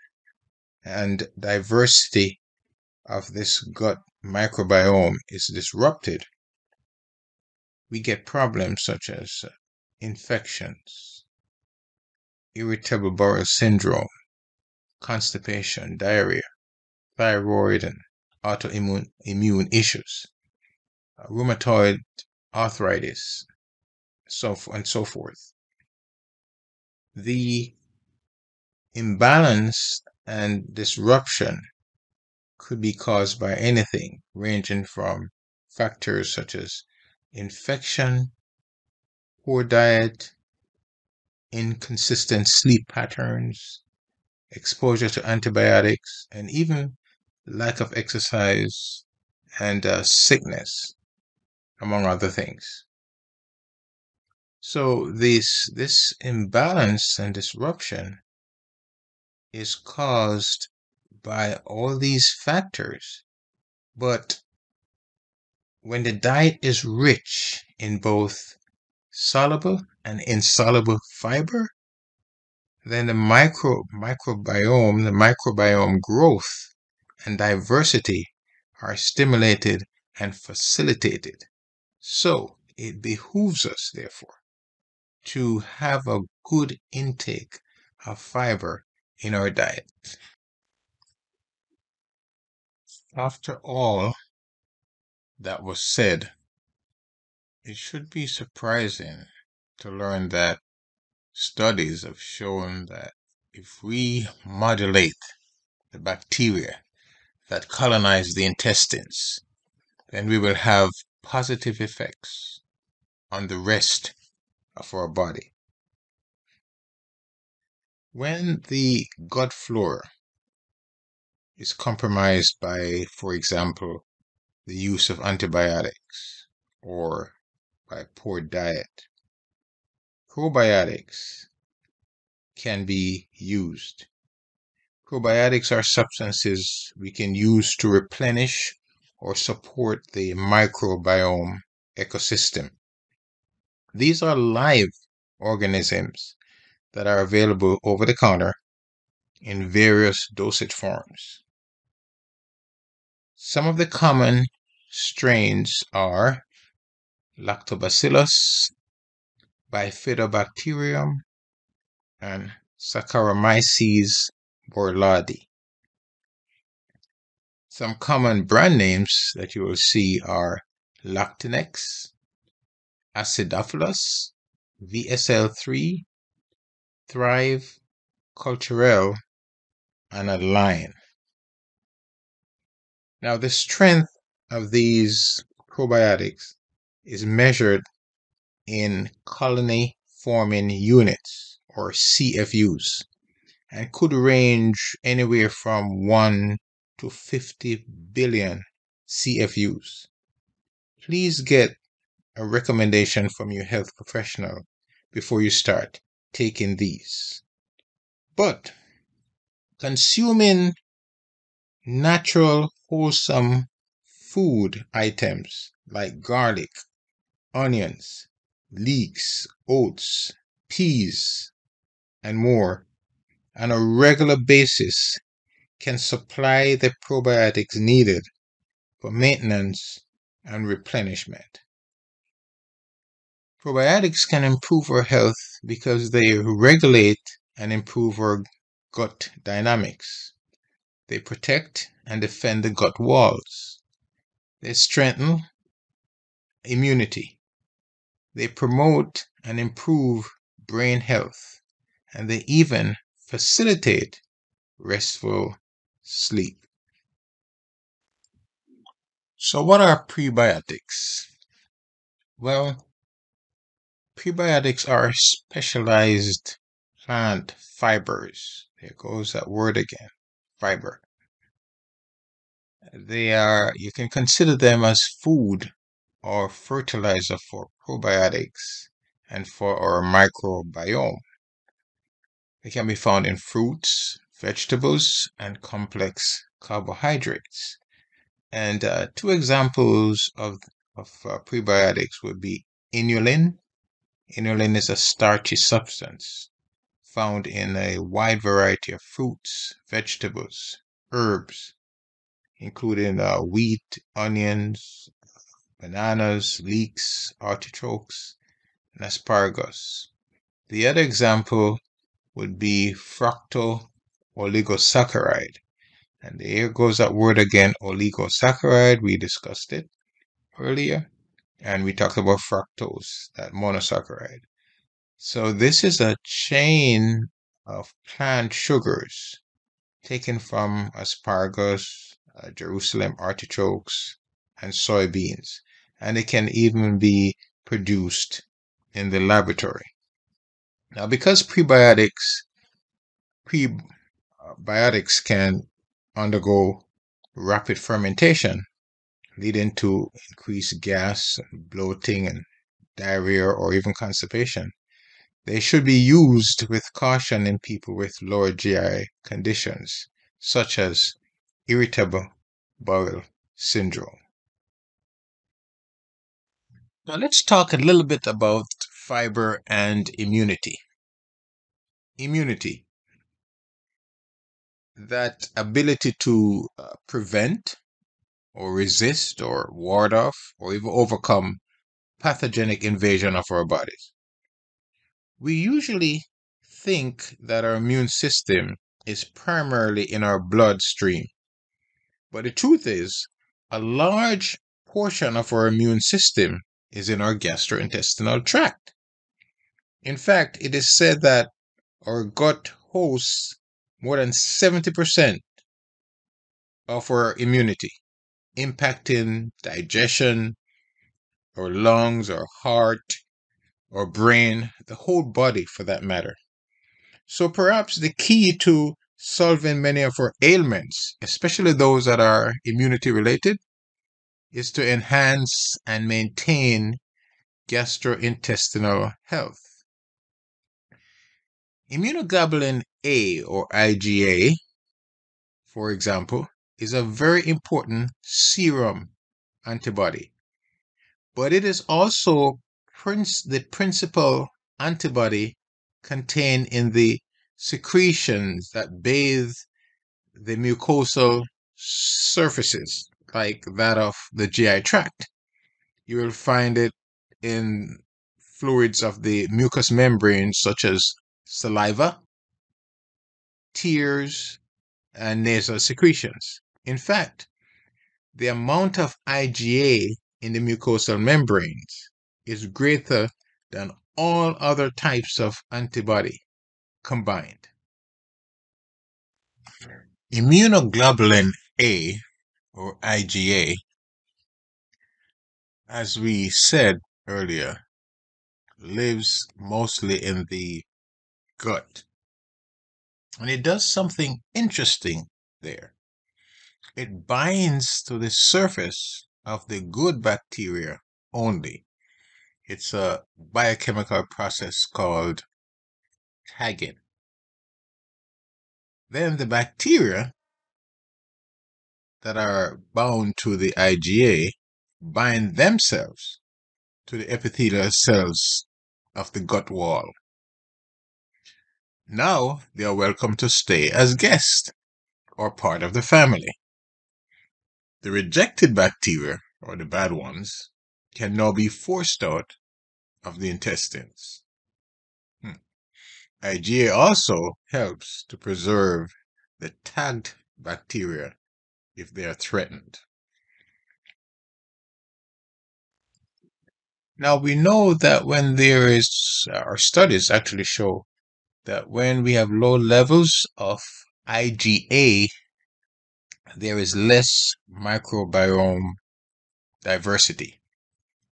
and diversity of this gut microbiome is disrupted, we get problems such as infections, irritable bowel syndrome, constipation, diarrhea, thyroid and autoimmune issues, rheumatoid arthritis, and so forth. The imbalance and disruption could be caused by anything, ranging from factors such as infection, poor diet, inconsistent sleep patterns, exposure to antibiotics, and even lack of exercise and sickness, among other things. So this imbalance and disruption is caused by all these factors. But when the diet is rich in both soluble and insoluble fiber, then the microbiome growth and diversity are stimulated and facilitated. So it behooves us, therefore, to have a good intake of fiber in our diet. After all that was said, it should be surprising to learn that studies have shown that if we modulate the bacteria that colonize the intestines, then we will have positive effects on the rest of our body. When the gut flora is compromised by, for example, the use of antibiotics or by poor diet, probiotics can be used. Probiotics are substances we can use to replenish or support the microbiome ecosystem. These are live organisms that are available over the counter in various dosage forms. Some of the common strains are Lactobacillus, Bifidobacterium, and Saccharomyces boulardii. Some common brand names that you will see are Lactinex, Acidophilus, VSL3, Thrive, Culturelle, and Align. Now, the strength of these probiotics is measured in colony forming units, or CFUs, and could range anywhere from 1 to 50 billion CFUs. Please get a recommendation from your health professional before you start taking these. But consuming natural, wholesome food items like garlic, onions, leeks, oats, peas, and more on a regular basis can supply the probiotics needed for maintenance and replenishment. Probiotics can improve our health because they regulate and improve our gut dynamics. They protect and defend the gut walls. They strengthen immunity. They promote and improve brain health. And they even facilitate restful sleep. So, what are prebiotics? Well, prebiotics are specialized plant fibers. There goes that word again, fiber. You can consider them as food or fertilizer for probiotics and for our microbiome. They can be found in fruits, vegetables, and complex carbohydrates. And two examples of prebiotics would be inulin. Inulin is a starchy substance found in a wide variety of fruits, vegetables, herbs, including wheat, onions, bananas, leeks, artichokes, and asparagus. The other example would be fructooligosaccharides. And there goes that word again, oligosaccharide. We discussed it earlier. And we talked about fructose, that monosaccharide. So this is a chain of plant sugars taken from asparagus, Jerusalem artichokes, and soybeans. And it can even be produced in the laboratory. Now, because prebiotics can undergo rapid fermentation, leading to increased gas, bloating, and diarrhea, or even constipation, they should be used with caution in people with lower GI conditions, such as irritable bowel syndrome. Now let's talk a little bit about fiber and immunity. Immunity, that ability to prevent or resist or ward off or even overcome pathogenic invasion of our bodies. We usually think that our immune system is primarily in our bloodstream, but the truth is, a large portion of our immune system is in our gastrointestinal tract. In fact, it is said that our gut hosts more than 70% of our immunity, impacting digestion, or lungs, or heart, or brain, the whole body for that matter. So perhaps the key to solving many of our ailments, especially those that are immunity related, is to enhance and maintain gastrointestinal health. Immunoglobulin A or IgA, for example, is a very important serum antibody, but it is also the principal antibody contained in the secretions that bathe the mucosal surfaces, like that of the GI tract. You will find it in fluids of the mucous membranes, such as saliva, tears, and nasal secretions. In fact, the amount of IgA in the mucosal membranes is greater than all other types of antibody combined. Immunoglobulin A, or IgA, as we said earlier, lives mostly in the gut. And it does something interesting there. It binds to the surface of the good bacteria only. It's a biochemical process called tagging. Then the bacteria that are bound to the IgA bind themselves to the epithelial cells of the gut wall. Now they are welcome to stay as guests or part of the family. The rejected bacteria, or the bad ones, can now be forced out of the intestines. IgA also helps to preserve the tagged bacteria if they are threatened. Now we know that when there is, our studies actually show that when we have low levels of IgA, there is less microbiome diversity.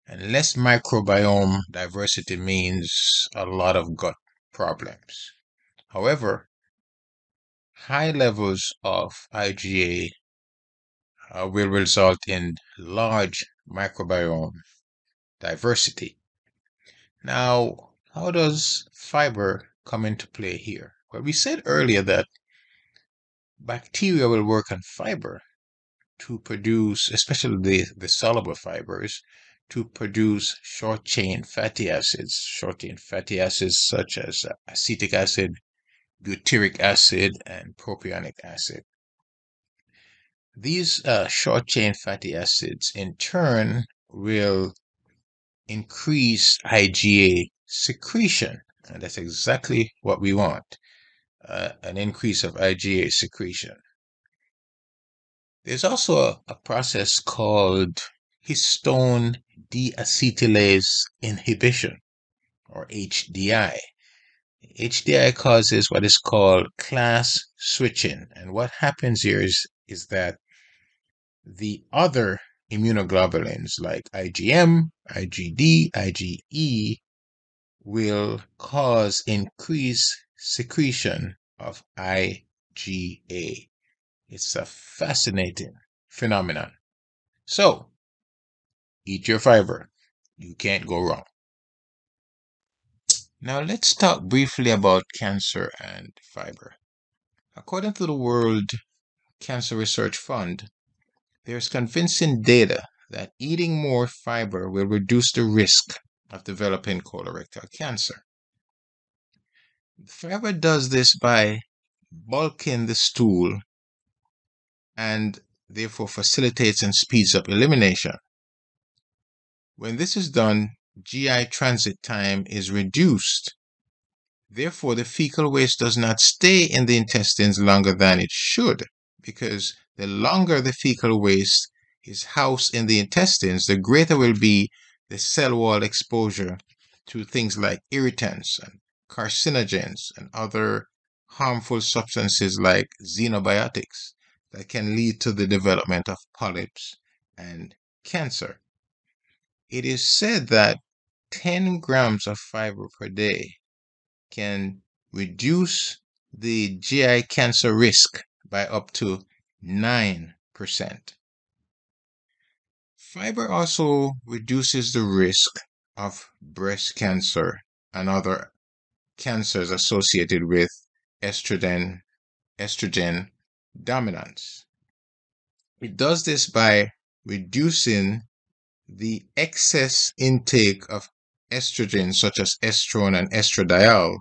And less microbiome diversity means a lot of gut problems. However, high levels of IgA will result in large microbiome diversity. Now, how does fiber come into play here? Well, we said earlier that bacteria will work on fiber to produce, especially the soluble fibers, to produce short chain fatty acids. Short chain fatty acids such as acetic acid, butyric acid, and propionic acid. These short chain fatty acids in turn will increase IgA secretion. And that's exactly what we want, an increase of IgA secretion. There's also a process called histone deacetylase inhibition, or HDI. HDI causes what is called class switching. And what happens here is that the other immunoglobulins like IgM, IgD, IgE will cause increased secretion of IgA. It's a fascinating phenomenon. So, eat your fiber. You can't go wrong. Now, let's talk briefly about cancer and fiber. According to the World Cancer Research Fund, there's convincing data that eating more fiber will reduce the risk of developing colorectal cancer. Fiber does this by bulking the stool and therefore facilitates and speeds up elimination. When this is done, GI transit time is reduced. Therefore, the fecal waste does not stay in the intestines longer than it should, because the longer the fecal waste is housed in the intestines, the greater will be the cell wall exposure to things like irritants and carcinogens and other harmful substances like xenobiotics that can lead to the development of polyps and cancer. It is said that 10 grams of fiber per day can reduce the GI cancer risk by up to 9%. Fiber also reduces the risk of breast cancer and other cancers associated with estrogen dominance. It does this by reducing the excess intake of estrogen, such as estrone and estradiol,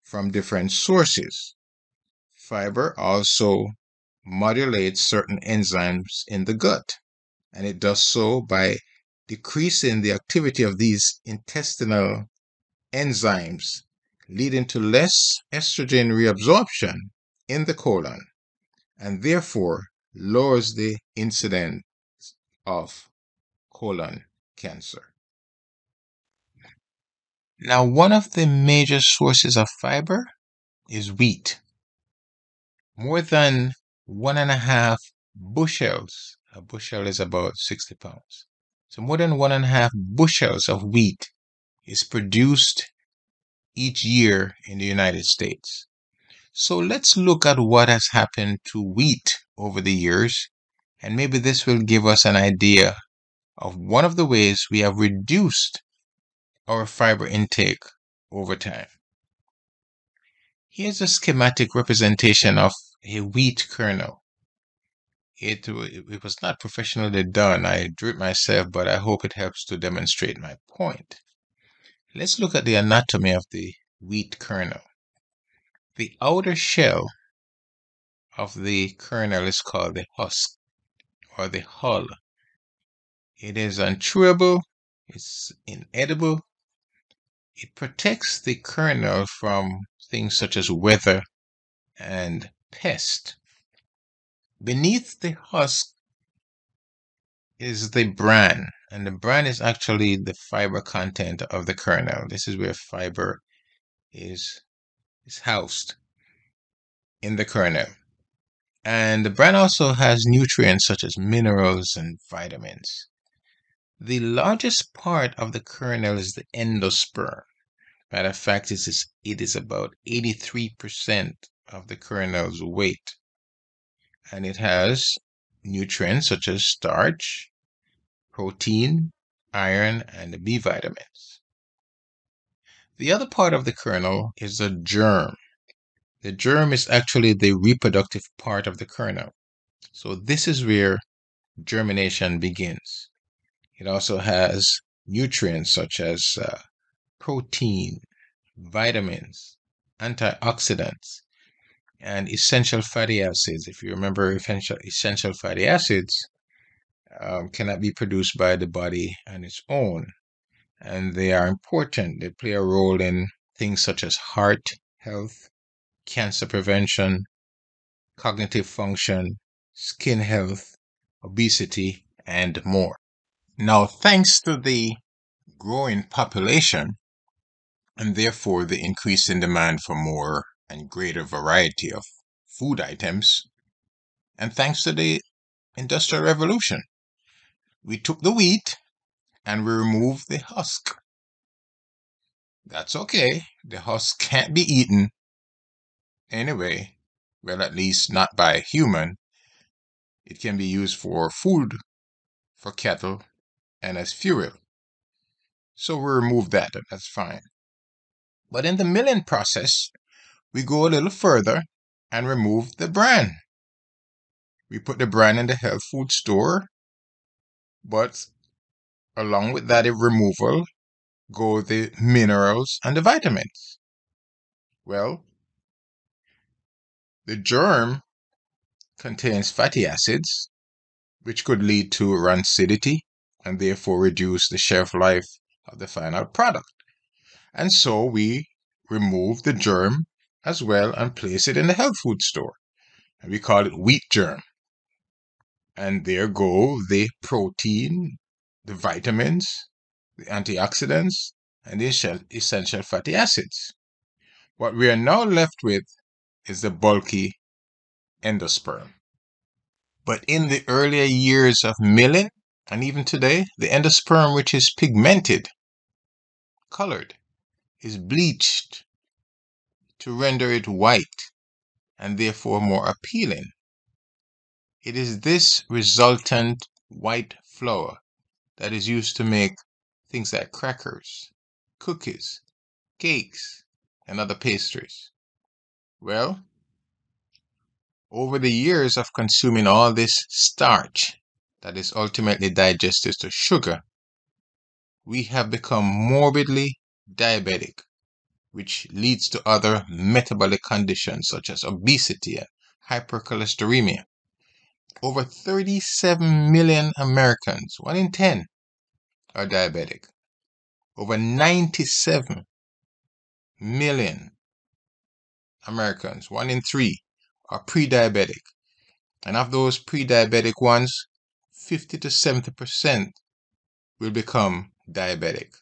from different sources. Fiber also modulates certain enzymes in the gut, and it does so by decreasing the activity of these intestinal enzymes, leading to less estrogen reabsorption in the colon, and therefore lowers the incidence of colon cancer. Now, one of the major sources of fiber is wheat. More than 1.5 bushels, a bushel is about 60 pounds. So more than 1.5 bushels of wheat is produced each year in the United States. So let's look at what has happened to wheat over the years, and maybe this will give us an idea of one of the ways we have reduced our fiber intake over time. Here's a schematic representation of a wheat kernel. It was not professionally done. I drew it myself, but I hope it helps to demonstrate my point. Let's look at the anatomy of the wheat kernel. The outer shell of the kernel is called the husk or the hull. It is unchewable, it's inedible. It protects the kernel from things such as weather and pest. Beneath the husk is the bran, and the bran is actually the fiber content of the kernel. This is where fiber is housed in the kernel. And the bran also has nutrients such as minerals and vitamins. The largest part of the kernel is the endosperm. Matter of fact, it is about 83% of the kernel's weight. And it has nutrients such as starch, protein, iron, and B vitamins. The other part of the kernel is the germ. The germ is actually the reproductive part of the kernel. So this is where germination begins. It also has nutrients such as protein, vitamins, antioxidants, and essential fatty acids. If you remember, essential fatty acids cannot be produced by the body on its own, and they are important. They play a role in things such as heart health, cancer prevention, cognitive function, skin health, obesity, and more. Now, thanks to the growing population and therefore the increase in demand for more and greater variety of food items, and thanks to the Industrial Revolution, we took the wheat and we removed the husk. That's okay. The husk can't be eaten anyway. Well, at least not by a human. It can be used for food for cattle and as fuel. So we remove that, and that's fine. But in the milling process, we go a little further and remove the bran. We put the bran in the health food store, but Along with that removal go the minerals and the vitamins. Well, the germ contains fatty acids, which could lead to rancidity and therefore reduce the shelf life of the final product. And so we remove the germ as well and place it in the health food store. And we call it wheat germ. And there go the protein, the vitamins, the antioxidants, and the essential fatty acids. What we are now left with is the bulky endosperm. But in the earlier years of milling, and even today, the endosperm, which is pigmented, colored, is bleached to render it white and therefore more appealing. It is this resultant white flour that is used to make things like crackers, cookies, cakes, and other pastries. Well, over the years of consuming all this starch that is ultimately digested to sugar, we have become morbidly diabetic, which leads to other metabolic conditions such as obesity and hypercholesterolemia. Over 37 million Americans, 1 in 10, are diabetic. Over 97 million Americans, 1 in 3, are pre-diabetic. And of those pre-diabetic ones, 50 to 70% will become diabetic.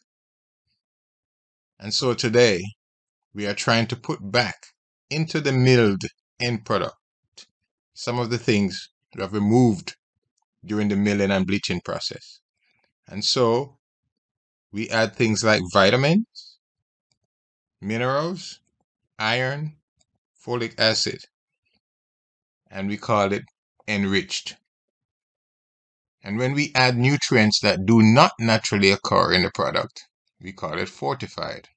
And so today, we are trying to put back into the milled end product some of the things we have removed during the milling and bleaching process. And so we add things like vitamins, minerals, iron, folic acid, and we call it enriched. And when we add nutrients that do not naturally occur in the product, we call it fortified.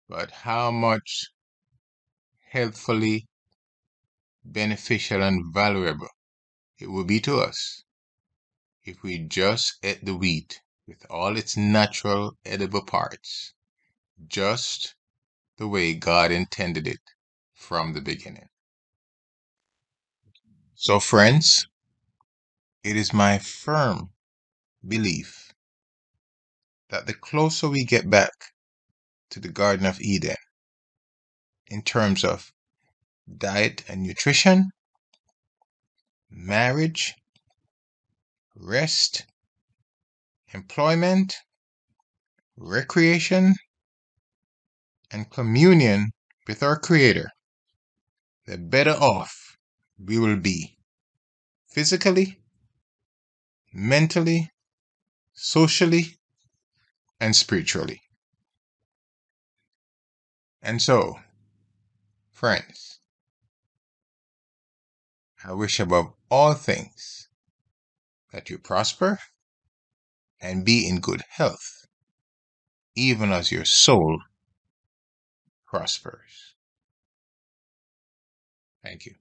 But how much healthfully beneficial and valuable it will be to us if we just ate the wheat with all its natural edible parts, just the way God intended it from the beginning. So, friends, it is my firm belief that the closer we get back to the Garden of Eden in terms of diet and nutrition, marriage, rest, employment, recreation, and communion with our Creator, the better off we will be physically, mentally, socially, and spiritually. And so, friends, I wish above all things that you prosper and be in good health, even as your soul prospers. Thank you.